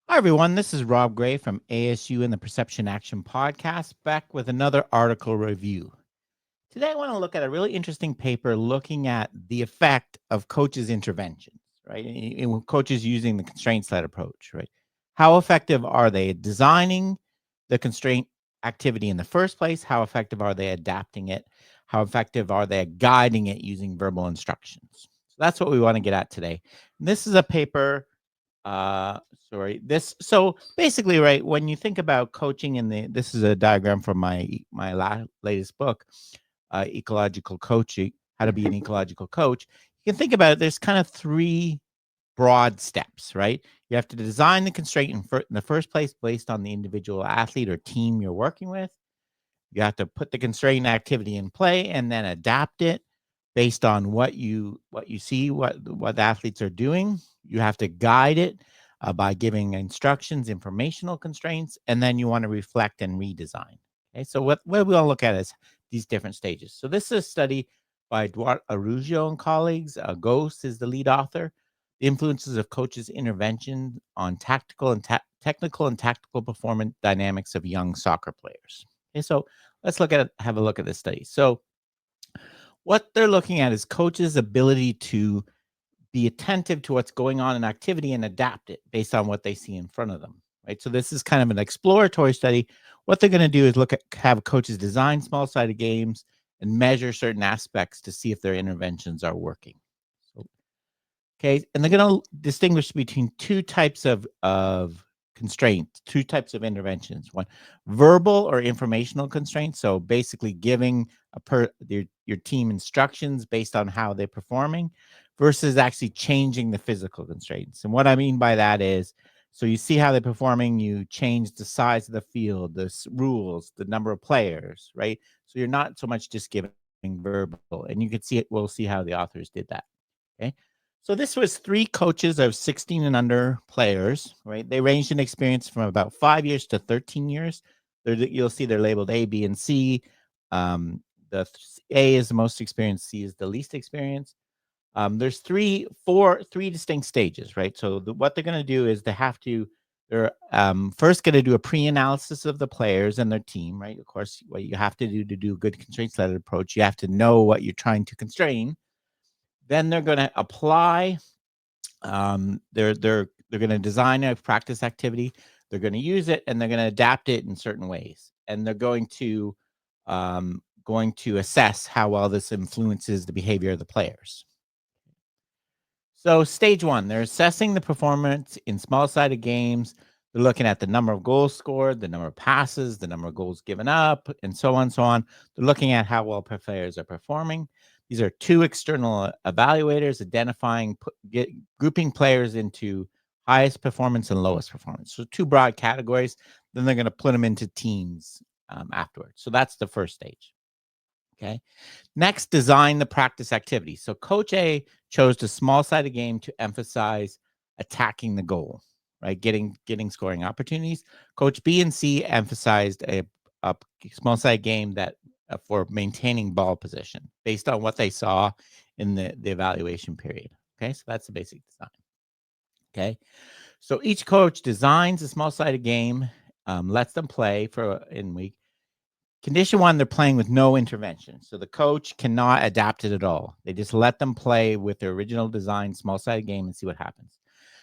Hi, everyone. This is Rob Gray from ASU and the Perception Action Podcast, back with another article review. Today, I want to look at a really interesting paper looking at the effect of coaches' interventions, right? Coaches using the constraints led approach, right? How effective are they at designing the constraint activity in the first place? How effective are they adapting it? How effective are they at guiding it using verbal instructions? So that's what we want to get at today. And this is a paper uh sorry this so basically, right, when you think about coaching in the this is a diagram from my latest book, ecological coaching, how to be an ecological coach. You can think about it, there's kind of three broad steps, right? You have to design the constraint in the first place based on the individual athlete or team you're working with. You have to put the constraint activity in play and then adapt it based on what you see, what the athletes are doing. You have to guide it by giving instructions, informational constraints, and then you want to reflect and redesign. Okay, so what we want to look at is these different stages. So this is a study by Duarte Araujo and colleagues. Ghost is the lead author. The influences of coaches' intervention on technical and tactical performance dynamics of young soccer players. Okay, so let's have a look at this study. So what they're looking at is coaches' ability to be attentive to what's going on in activity and adapt it based on what they see in front of them. Right. So this is kind of an exploratory study. What they're going to do is have coaches design small-sided games and measure certain aspects to see if their interventions are working. So, okay, and they're going to distinguish between two types of constraints, two types of interventions. One, verbal or informational constraints. So basically giving your team instructions based on how they're performing versus actually changing the physical constraints. And what I mean by that is, so you see how they're performing, you change the size of the field, rules, the number of players, right? So you're not so much just giving verbal, and you can see it. We'll see how the authors did that. Okay. So this was three coaches of 16 and under players, right? They ranged in experience from about 5 years to 13 years. You'll see they're labeled A, B, and C. A is the most experienced, C is the least experienced. There's three distinct stages, right? So what they're going to do is they're first going to do a pre-analysis of the players and their team, right? Of course, what you have to do to do a good constraints-led approach, you have to know what you're trying to constrain. Then they're going to apply. They're going to design a practice activity. They're going to use it and they're going to adapt it in certain ways. And they're going to assess how well this influences the behavior of the players. So stage one, they're assessing the performance in small-sided games. They're looking at the number of goals scored, the number of passes, the number of goals given up, and so on and so on. They're looking at how well players are performing. These are two external evaluators identifying, grouping players into highest performance and lowest performance. So two broad categories. Then they're going to put them into teams afterwards. So that's the first stage. Okay. Next, design the practice activity. So Coach A chose a small-sided game to emphasize attacking the goal, right? Getting scoring opportunities. Coach B and C emphasized a small-sided game that for maintaining ball possession based on what they saw in the evaluation period. Okay, so that's the basic design. Okay, so each coach designs a small-sided game, lets them play in week. Condition one, they're playing with no intervention. So the coach cannot adapt it at all. They just let them play with their original design, small-sided game, and see what happens.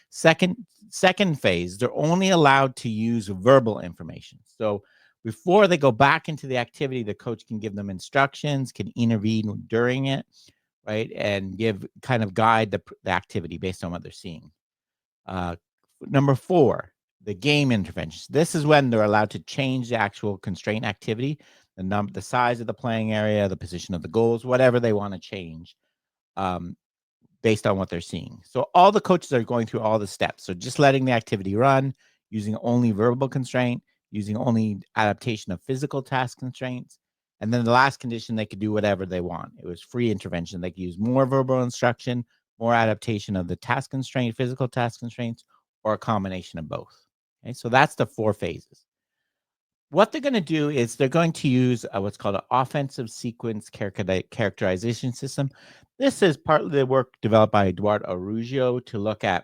Second phase, they're only allowed to use verbal information. So before they go back into the activity, the coach can give them instructions, can intervene during it, right? And guide the activity based on what they're seeing. Number four, the game interventions. This is when they're allowed to change the actual constraint activity, the size of the playing area, the position of the goals, whatever they want to change, based on what they're seeing. So all the coaches are going through all the steps. So just letting the activity run, using only verbal constraint, using only adaptation of physical task constraints. And then the last condition, they could do whatever they want. It was free intervention. They could use more verbal instruction, more adaptation of the task constraint, physical task constraints, or a combination of both. Okay, so that's the four phases. What they're going to do is they're going to use what's called an offensive sequence characterization system. This is partly the work developed by Duarte Araujo to look at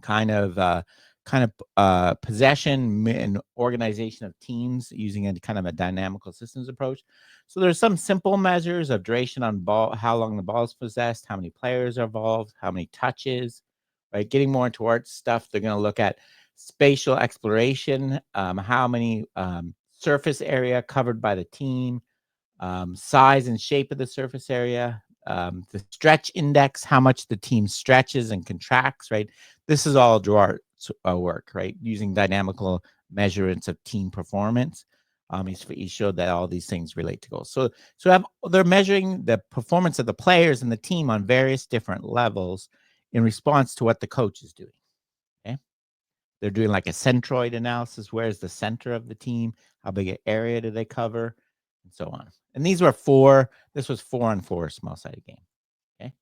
kind of kind of possession and organization of teams using a kind of a dynamical systems approach. So there's some simple measures of duration on ball, how long the ball is possessed, how many players are involved, how many touches, right? Getting more into art stuff, they're going to look at spatial exploration, how many surface area covered by the team, size and shape of the surface area, the stretch index, how much the team stretches and contracts, right? This is all draw work, right? Using dynamical measurements of team performance. He showed that all these things relate to goals. So they're measuring the performance of the players and the team on various different levels in response to what the coach is doing. Okay. They're doing like a centroid analysis. Where's the center of the team? How big an area do they cover? And so on. And these were this was 4-on-4 small-sided game. Okay.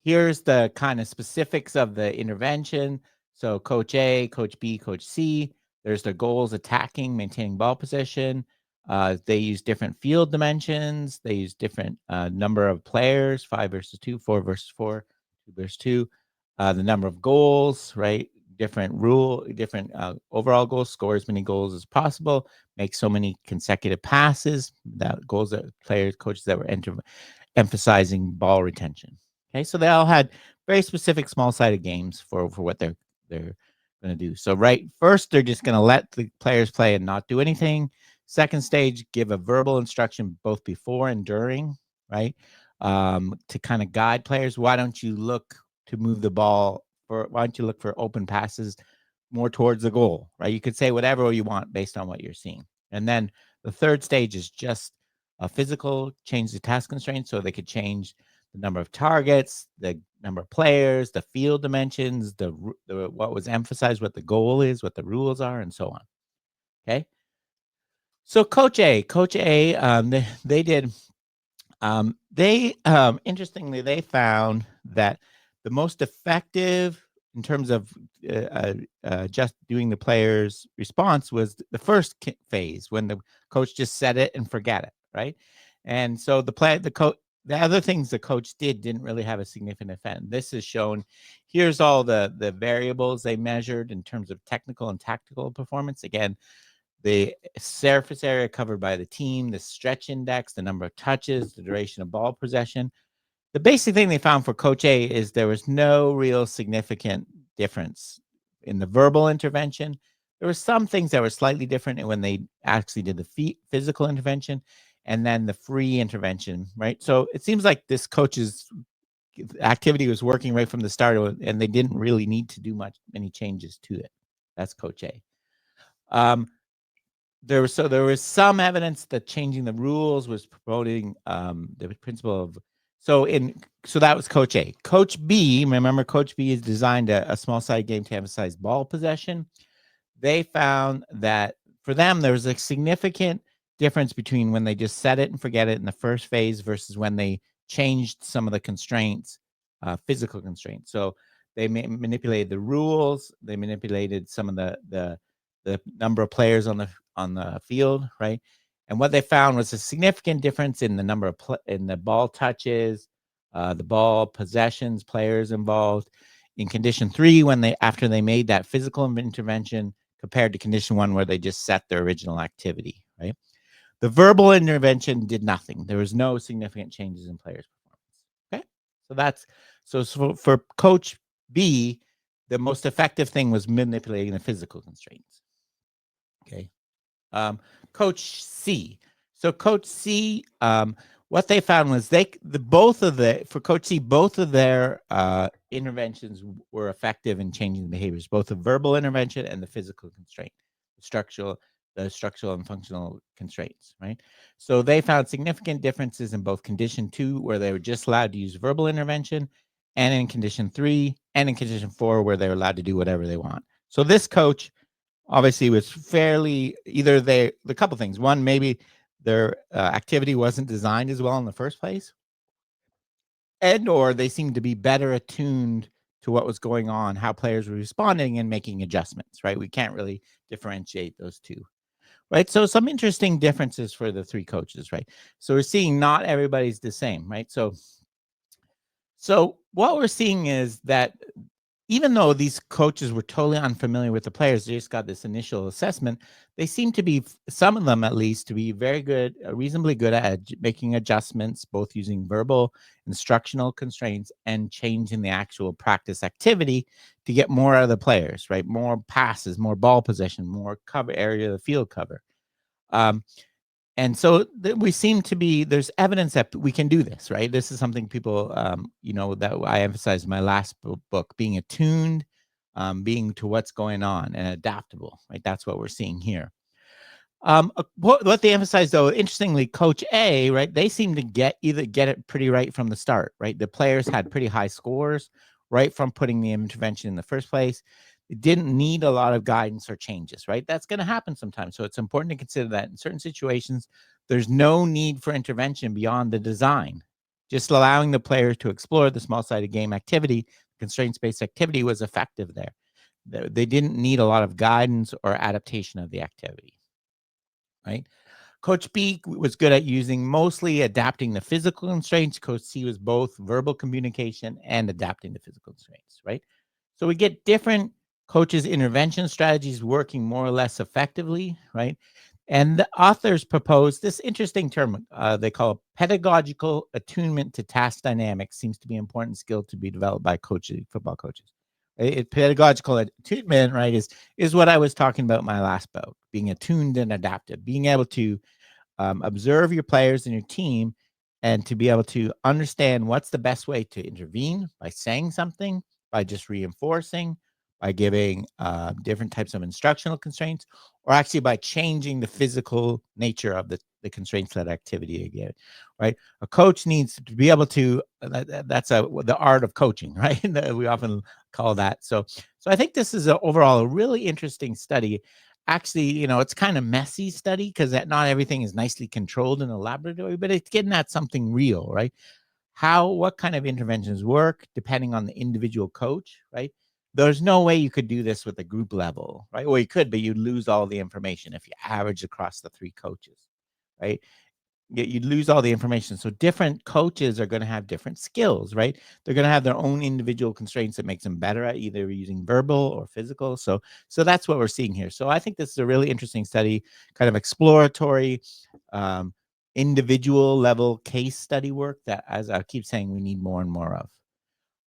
Here's the kind of specifics of the intervention. So coach A, coach B, coach C. There's their goals: attacking, maintaining ball position. They use different field dimensions. They use different number of players: 5 versus 2, 4 versus 4, 2 versus 2. The number of goals, right? Different overall goals. Score as many goals as possible. Make so many consecutive passes. That goals that coaches that were emphasizing ball retention. Okay, so they all had very specific small-sided games for what they're going to do. So first, they're just going to let the players play and not do anything. Second stage, give a verbal instruction both before and during, right? To kind of guide players. Why don't you look to move the ball? Why don't you look for open passes more towards the goal, right? You could say whatever you want based on what you're seeing. And then the third stage is just a physical, change the task constraints so they could change the number of targets, the number of players, the field dimensions, the what was emphasized, what the goal is, what the rules are, and so on. Okay. So Coach A, they did. Interestingly, they found that the most effective in terms of just doing the player's response was the first phase when the coach just set it and forget it, right? And so the other things the coach didn't really have a significant effect. This is shown. Here's all the variables they measured in terms of technical and tactical performance. Again, the surface area covered by the team, the stretch index, the number of touches, the duration of ball possession. The basic thing they found for Coach A is there was no real significant difference in the verbal intervention. There were some things that were slightly different when they actually did the physical intervention and then the free intervention, right? So it seems like this coach's activity was working right from the start, and they didn't really need to do many changes to it. That's Coach A. There was some evidence that changing the rules was promoting the principle of so that was Coach A. Coach B, remember Coach B has designed a small side game to emphasize ball possession. They found that for them there was a significant difference between when they just set it and forget it in the first phase versus when they changed some of the constraints, physical constraints. So they manipulated the rules, they manipulated some of the number of players on the field, right? And what they found was a significant difference in the number of in the ball touches, the ball possessions, players involved in condition 3 after they made that physical intervention compared to condition 1 where they just set their original activity, right? The verbal intervention did nothing. There was no significant changes in players' performance. Okay, so that's for Coach B, the most effective thing was manipulating the physical constraints. Okay. Coach C. So Coach C, what they found was for Coach C, both of their interventions were effective in changing the behaviors, both the verbal intervention and the physical constraint, the structural and functional constraints, right? So they found significant differences in both condition 2, where they were just allowed to use verbal intervention, and in condition 3, and in condition 4, where they were allowed to do whatever they want. So this coach obviously was fairly the couple things. One, maybe their activity wasn't designed as well in the first place, and or they seemed to be better attuned to what was going on, how players were responding and making adjustments, right? We can't really differentiate those two, right? So some interesting differences for the three coaches, right? So we're seeing not everybody's the same, right? So what we're seeing is that even though these coaches were totally unfamiliar with the players, they just got this initial assessment. They seem to be, some of them at least, to be very good, reasonably good at making adjustments, both using verbal instructional constraints and changing the actual practice activity to get more out of the players, right? More passes, more ball possession, more cover area of the field cover. And so we seem to be, there's evidence that we can do this, right? This is something people, that I emphasized in my last book, being attuned, being to what's going on and adaptable, right? That's what we're seeing here. What they emphasize, though, interestingly, Coach A, right? They seem to get it pretty right from the start, right? The players had pretty high scores right from putting the intervention in the first place. It didn't need a lot of guidance or changes, right? That's going to happen sometimes. So it's important to consider that in certain situations, there's no need for intervention beyond the design. Just allowing the players to explore the small-sided game activity, constraints-based activity was effective there. They didn't need a lot of guidance or adaptation of the activity. Right? Coach B was good at using mostly adapting the physical constraints. Coach C was both verbal communication and adapting the physical constraints, right? So we get different coaches' intervention strategies working more or less effectively, right? And the authors propose this interesting term they call pedagogical attunement to task dynamics seems to be an important skill to be developed by coaches, football coaches. Pedagogical attunement, right, is what I was talking about in my last book, being attuned and adaptive, being able to observe your players and your team and to be able to understand what's the best way to intervene by saying something, by just reinforcing, by giving different types of instructional constraints, or actually by changing the physical nature of the constraints that activity again, right? A coach needs to be able to, that's the art of coaching, right? We often call that. So I think this is overall a really interesting study. Actually, it's kind of messy study because not everything is nicely controlled in a laboratory, but it's getting at something real, right? What kind of interventions work depending on the individual coach, right? There's no way you could do this with a group level, right? Well, you could, but you'd lose all the information if you average across the three coaches, right? You'd lose all the information. So different coaches are going to have different skills, right? They're going to have their own individual constraints that makes them better at either using verbal or physical. So that's what we're seeing here. So I think this is a really interesting study, kind of exploratory, um, individual level case study work that, as I keep saying, we need more and more of.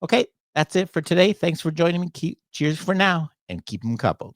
Okay, that's it for today. Thanks for joining me. Cheers for now and keep them coupled.